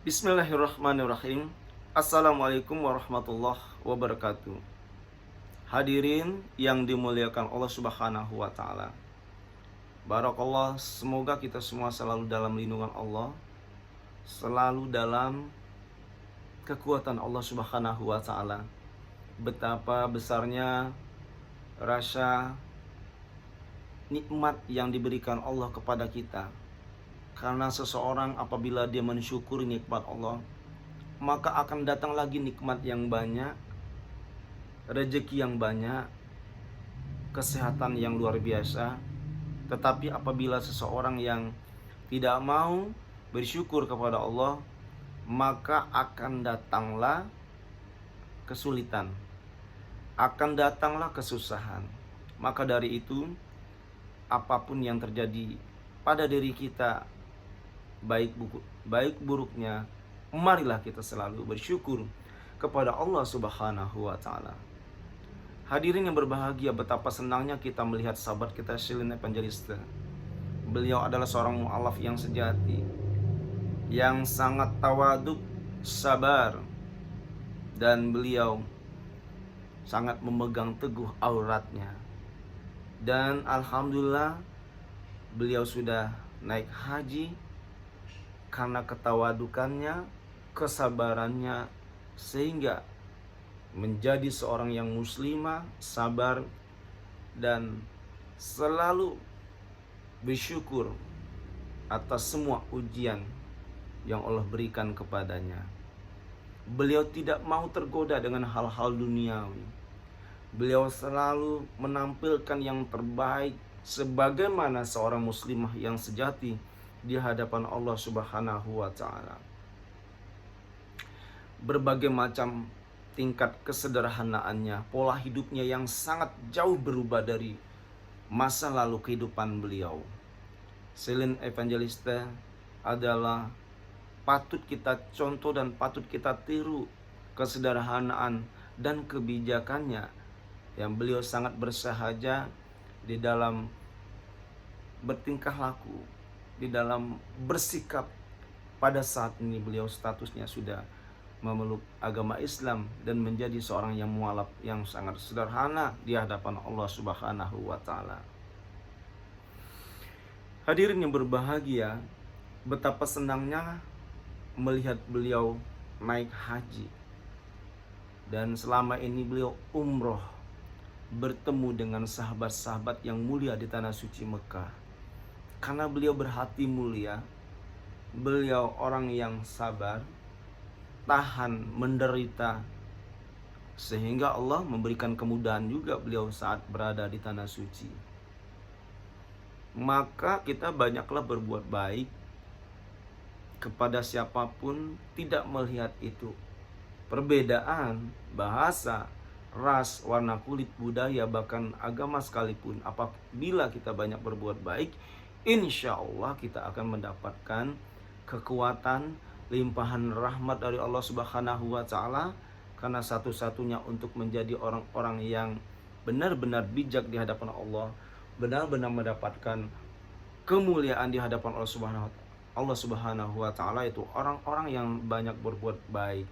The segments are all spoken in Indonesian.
Bismillahirrahmanirrahim. Assalamualaikum warahmatullahi wabarakatuh. Hadirin yang dimuliakan Allah Subhanahu wa taala. Barakallah, semoga kita semua selalu dalam lindungan Allah, selalu dalam kekuatan Allah Subhanahu wa taala. Betapa besarnya rasa nikmat yang diberikan Allah kepada kita. Karena seseorang apabila dia mensyukuri nikmat Allah, maka akan datang lagi nikmat yang banyak, rezeki yang banyak, kesehatan yang luar biasa. Tetapi apabila seseorang yang tidak mau bersyukur kepada Allah, maka akan datanglah kesulitan, akan datanglah kesusahan. Maka dari itu, apapun yang terjadi pada diri kita, baik buruknya, marilah kita selalu bersyukur kepada Allah Subhanahu wa taala. Hadirin yang berbahagia, betapa senangnya kita melihat sahabat kita Shilin Evangelista. Beliau adalah seorang mu'alaf yang sejati, yang sangat tawaduk, sabar, dan beliau sangat memegang teguh auratnya. Dan alhamdulillah beliau sudah naik haji karena ketawadukannya, kesabarannya, sehingga menjadi seorang yang muslimah, sabar, dan selalu bersyukur atas semua ujian yang Allah berikan kepadanya. Beliau tidak mau tergoda dengan hal-hal duniawi. Beliau selalu menampilkan yang terbaik sebagaimana seorang muslimah yang sejati di hadapan Allah Subhanahu wa taala. Berbagai macam tingkat kesederhanaannya, pola hidupnya yang sangat jauh berubah dari masa lalu kehidupan beliau. Shilin Evangelista adalah patut kita contoh dan patut kita tiru kesederhanaan dan kebijakannya yang beliau sangat bersahaja di dalam bertingkah laku, di dalam bersikap. Pada saat ini beliau statusnya sudah memeluk agama Islam dan menjadi seorang yang mualaf yang sangat sederhana di hadapan Allah Subhanahu wa taala. Hadirin yang berbahagia, betapa senangnya melihat beliau naik haji. Dan selama ini beliau umroh, bertemu dengan sahabat-sahabat yang mulia di tanah suci Mekah. Karena beliau berhati mulia, beliau orang yang sabar, tahan menderita, sehingga Allah memberikan kemudahan juga beliau saat berada di tanah suci. Maka kita banyaklah berbuat baik kepada siapapun, tidak melihat itu perbedaan bahasa, ras, warna kulit, budaya, bahkan agama sekalipun. Apabila kita banyak berbuat baik, insya Allah kita akan mendapatkan kekuatan, limpahan rahmat dari Allah Subhanahu wa taala. Karena satu-satunya untuk menjadi orang-orang yang benar-benar bijak di hadapan Allah, benar-benar mendapatkan kemuliaan di hadapan Allah Subhanahu wa taala, itu orang-orang yang banyak berbuat baik,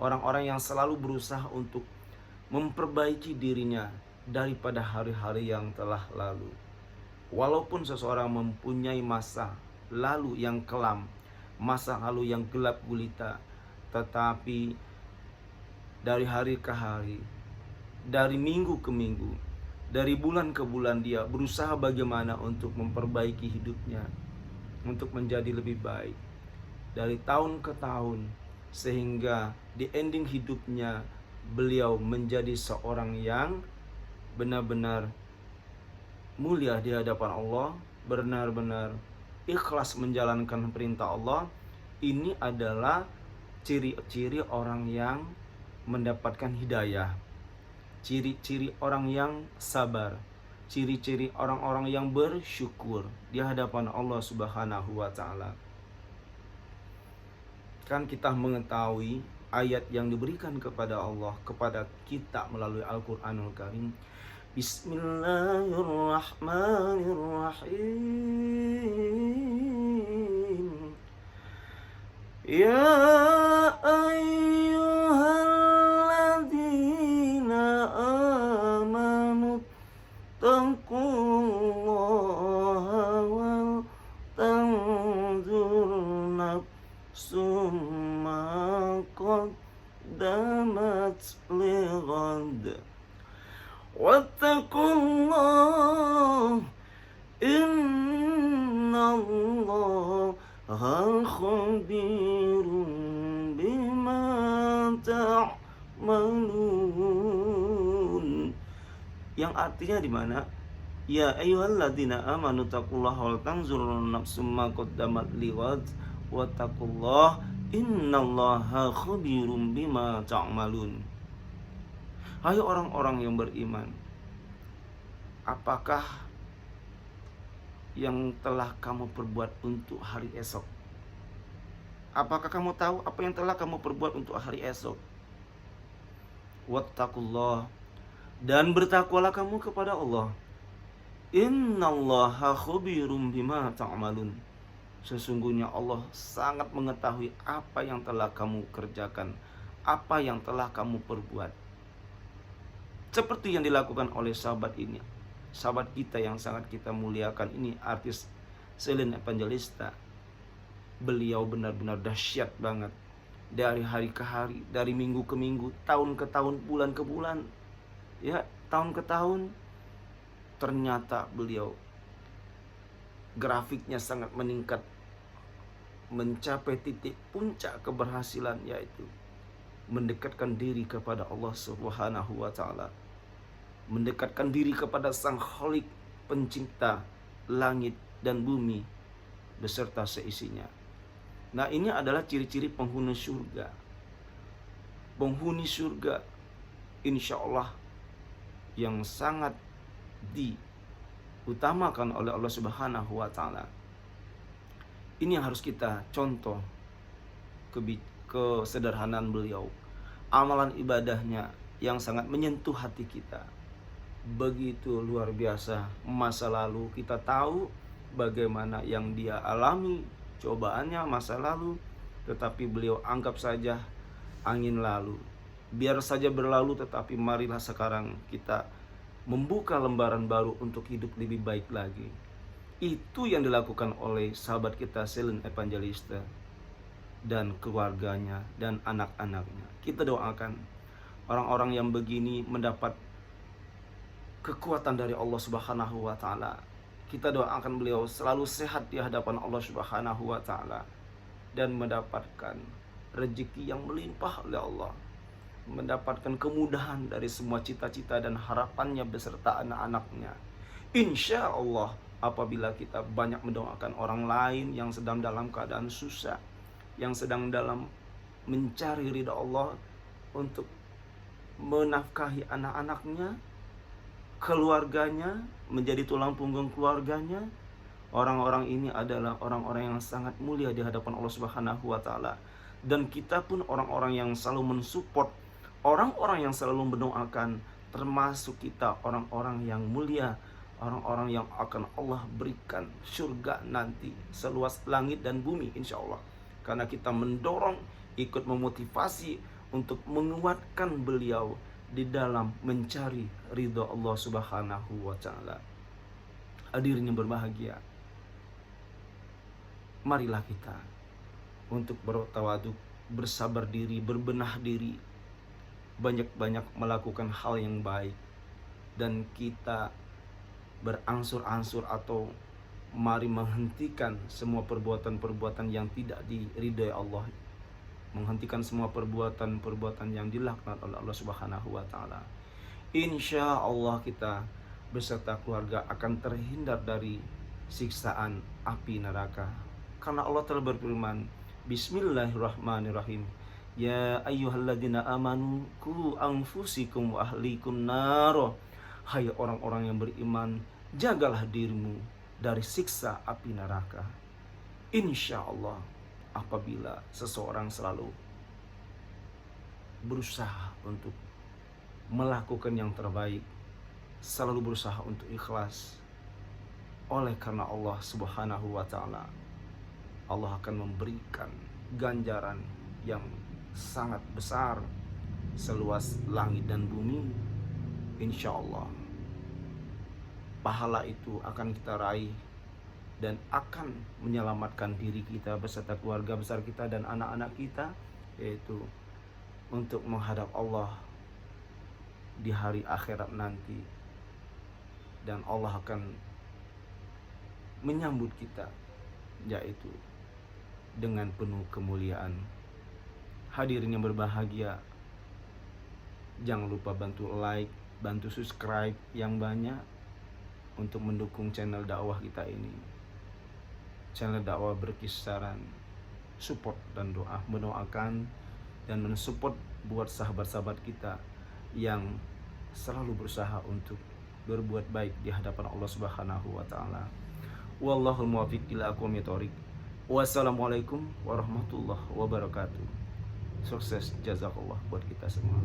orang-orang yang selalu berusaha untuk memperbaiki dirinya daripada hari-hari yang telah lalu. Walaupun seseorang mempunyai masa lalu yang kelam, masa lalu yang gelap gulita, tetapi dari hari ke hari, dari minggu ke minggu, dari bulan ke bulan, dia berusaha bagaimana untuk memperbaiki hidupnya, untuk menjadi lebih baik dari tahun ke tahun, sehingga di ending hidupnya beliau menjadi seorang yang benar-benar mulia di hadapan Allah, benar-benar ikhlas menjalankan perintah Allah. Ini adalah ciri-ciri orang yang mendapatkan hidayah, ciri-ciri orang yang sabar, ciri-ciri orang-orang yang bersyukur di hadapan Allah Subhanahu wa taala. Kan kita mengetahui ayat yang diberikan kepada Allah kepada kita melalui Al-Qur'anul Karim. Bismillahirrahmanirrahim. Ya summa qaddamat lighad. Wattaqullah innallaha khabirum bima ta'malun. Yang artinya di mana? Ya ayyuhalladzina amanu taqullaha wal tanzur nafsum ma qaddamat lighad wattaqullah innallaha khabirum bima ta'malun. Hai orang-orang yang beriman, apakah yang telah kamu perbuat untuk hari esok? Apakah kamu tahu apa yang telah kamu perbuat untuk hari esok? Wattaqullah, dan bertakwalah kamu kepada Allah. Innallaha khabirum bima ta'malun. Sesungguhnya Allah sangat mengetahui apa yang telah kamu kerjakan, apa yang telah kamu perbuat. Seperti yang dilakukan oleh sahabat ini, sahabat kita yang sangat kita muliakan ini, artis Selen Evangelista. Beliau benar-benar dahsyat banget. Dari hari ke hari, dari minggu ke minggu, tahun ke tahun, bulan ke bulan, ya, tahun ke tahun, ternyata beliau grafiknya sangat meningkat, mencapai titik puncak keberhasilan, yaitu mendekatkan diri kepada Allah Subhanahu wa Ta'ala, mendekatkan diri kepada Sang Khalik, pencipta langit dan bumi beserta seisinya. Nah, ini adalah ciri-ciri penghuni surga. Penghuni surga insya Allah yang sangat diutamakan oleh Allah Subhanahu wa Ta'ala. Ini yang harus kita contoh kesederhanaan beliau, amalan ibadahnya yang sangat menyentuh hati kita. Begitu luar biasa. Masa lalu kita tahu bagaimana yang dia alami, cobaannya masa lalu, tetapi beliau anggap saja angin lalu, biar saja berlalu. Tetapi marilah sekarang kita membuka lembaran baru untuk hidup lebih baik lagi. Itu yang dilakukan oleh sahabat kita Selen Evangelista dan keluarganya dan anak-anaknya. Kita doakan orang-orang yang begini mendapat kekuatan dari Allah Subhanahu wa Ta'ala. Kita doakan beliau selalu sehat di hadapan Allah Subhanahu wa Ta'ala dan mendapatkan rezeki yang melimpah oleh Allah, mendapatkan kemudahan dari semua cita-cita dan harapannya beserta anak-anaknya. Insya Allah, apabila kita banyak mendoakan orang lain yang sedang dalam keadaan susah, yang sedang dalam mencari ridha Allah untuk menafkahi anak-anaknya, keluarganya, menjadi tulang punggung keluarganya, orang-orang ini adalah orang-orang yang sangat mulia di hadapan Allah Subhanahu wa Ta'ala. Dan kita pun orang-orang yang selalu mensupport, orang-orang yang selalu mendoakan, termasuk kita orang-orang yang mulia, orang-orang yang akan Allah berikan surga nanti seluas langit dan bumi insya Allah. Karena kita mendorong, ikut memotivasi untuk menguatkan beliau di dalam mencari ridha Allah Subhanahu wa Ta'ala. Hadirin yang berbahagia, marilah kita untuk bertawaduk, bersabar diri, berbenah diri, banyak-banyak melakukan hal yang baik, dan kita berangsur-angsur atau mari menghentikan semua perbuatan-perbuatan yang tidak diridhai Allah, menghentikan semua perbuatan-perbuatan yang dilaknat oleh Allah Subhanahu wa Ta'ala. Insya Allah kita beserta keluarga akan terhindar dari siksaan api neraka. Karena Allah telah berfirman, Bismillahirrahmanirrahim. Ya ayyuhalladzina amanu qu anfusikum wa ahlikum naro. Hai orang-orang yang beriman, jagalah dirimu dari siksa api neraka. Insya Allah, apabila seseorang selalu berusaha untuk melakukan yang terbaik, selalu berusaha untuk ikhlas, oleh karena Allah Subhanahu wa Ta'ala, Allah akan memberikan ganjaran yang sangat besar seluas langit dan bumi. Insya Allah pahala itu akan kita raih dan akan menyelamatkan diri kita beserta keluarga besar kita dan anak-anak kita, yaitu untuk menghadap Allah di hari akhirat nanti, dan Allah akan menyambut kita yaitu dengan penuh kemuliaan. Hadirin yang berbahagia, jangan lupa bantu like, bantu subscribe yang banyak untuk mendukung channel dakwah kita ini. Channel dakwah berkisaran support dan doa, mendoakan dan mensupport buat sahabat-sahabat kita yang selalu berusaha untuk berbuat baik di hadapan Allah Subhanahu wa taala. Wallahul muwaffiq ila aqwamit thoriq. Wassalamualaikum warahmatullahi wabarakatuh. Sukses, jazakallah buat kita semua.